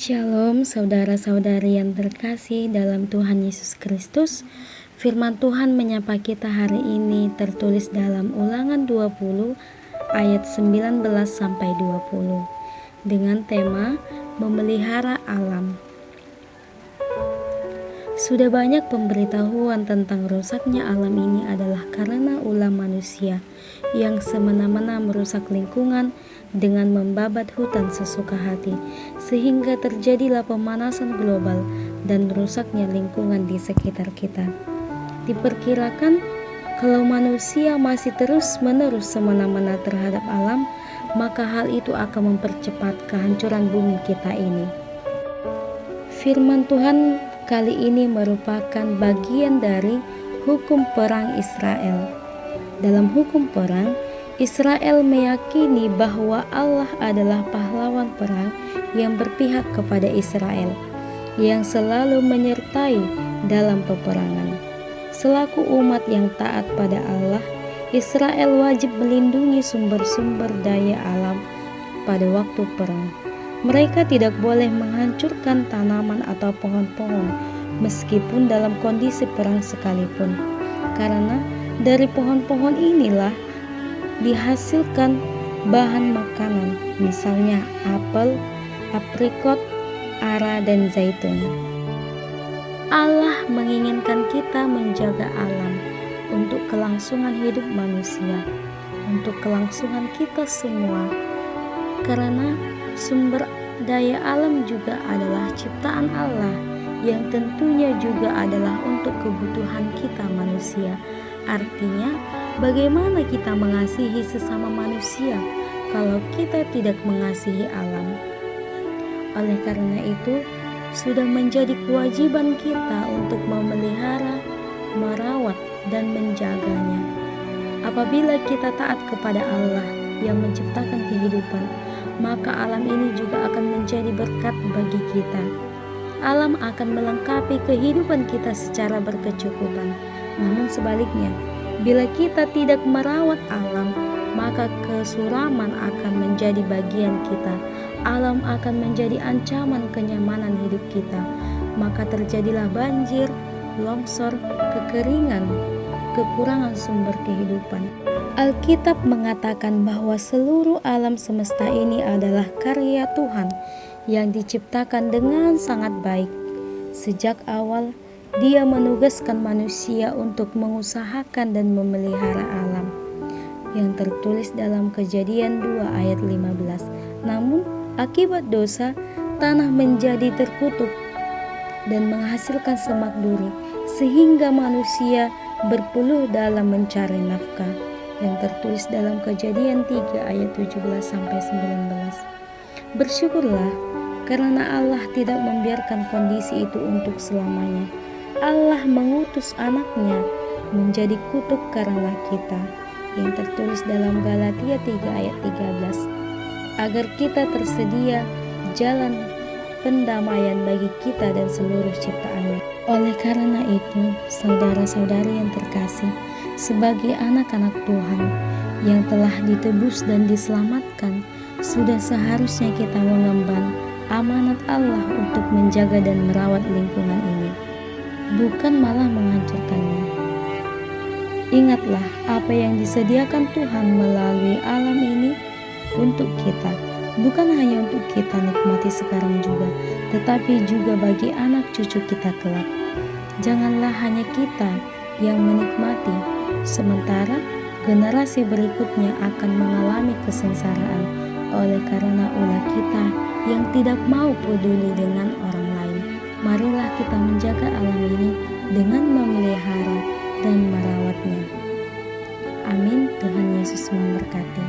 Shalom saudara-saudari yang terkasih dalam Tuhan Yesus Kristus. Firman Tuhan menyapa kita hari ini tertulis dalam Ulangan 20 ayat 19 sampai 20 dengan tema memelihara alam. Sudah banyak pemberitahuan tentang rusaknya alam ini adalah karena ulah manusia yang semena-mena merusak lingkungan dengan membabat hutan sesuka hati, sehingga terjadilah pemanasan global dan rusaknya lingkungan di sekitar kita. Diperkirakan kalau manusia masih terus-menerus semena-mena terhadap alam, maka hal itu akan mempercepat kehancuran bumi kita ini. Firman Tuhan kali ini merupakan bagian dari hukum perang Israel. Dalam hukum perang, Israel meyakini bahwa Allah adalah pahlawan perang yang berpihak kepada Israel, yang selalu menyertai dalam peperangan. Selaku umat yang taat pada Allah, Israel wajib melindungi sumber-sumber daya alam pada waktu perang. Mereka tidak boleh menghancurkan tanaman atau pohon-pohon meskipun dalam kondisi perang sekalipun, karena dari pohon-pohon inilah dihasilkan bahan makanan, misalnya apel, aprikot, ara, dan zaitun. Allah menginginkan kita menjaga alam untuk kelangsungan hidup manusia, untuk kelangsungan kita semua, karena sumber daya alam juga adalah ciptaan Allah yang tentunya juga adalah untuk kebutuhan kita manusia. Artinya, bagaimana kita mengasihi sesama manusia kalau kita tidak mengasihi alam? Oleh karena itu, sudah menjadi kewajiban kita untuk memelihara, merawat, dan menjaganya. Apabila kita taat kepada Allah yang menciptakan kehidupan, maka alam ini juga akan menjadi berkat bagi kita. Alam akan melengkapi kehidupan kita secara berkecukupan. Namun sebaliknya, bila kita tidak merawat alam, maka kesuraman akan menjadi bagian kita. Alam akan menjadi ancaman kenyamanan hidup kita. Maka terjadilah banjir, longsor, kekeringan, kekurangan sumber kehidupan. Alkitab mengatakan bahwa seluruh alam semesta ini adalah karya Tuhan yang diciptakan dengan sangat baik. Sejak awal, Dia menugaskan manusia untuk mengusahakan dan memelihara alam, yang tertulis dalam Kejadian 2 ayat 15. Namun, akibat dosa, tanah menjadi terkutuk dan menghasilkan semak duri, sehingga manusia berpeluh dalam mencari nafkah, yang tertulis dalam Kejadian 3 ayat 17-19. Bersyukurlah karena Allah tidak membiarkan kondisi itu untuk selamanya. Allah mengutus anaknya menjadi kutuk karena kita, yang tertulis dalam Galatia 3 ayat 13, agar kita tersedia jalan pendamaian bagi kita dan seluruh ciptaannya. Oleh karena itu, saudara-saudari yang terkasih, sebagai anak-anak Tuhan yang telah ditebus dan diselamatkan, sudah seharusnya kita mengemban amanat Allah untuk menjaga dan merawat lingkungan ini, bukan malah menghancurkannya. Ingatlah apa yang disediakan Tuhan melalui alam ini untuk kita, bukan hanya untuk kita nikmati sekarang juga, tetapi juga bagi anak cucu kita kelak. Janganlah hanya kita yang menikmati, sementara generasi berikutnya akan mengalami kesengsaraan oleh karena ulah kita yang tidak mau peduli dengan orang lain. Marilah kita menjaga alam ini dengan memelihara dan merawatnya. Amin. Tuhan Yesus memberkati.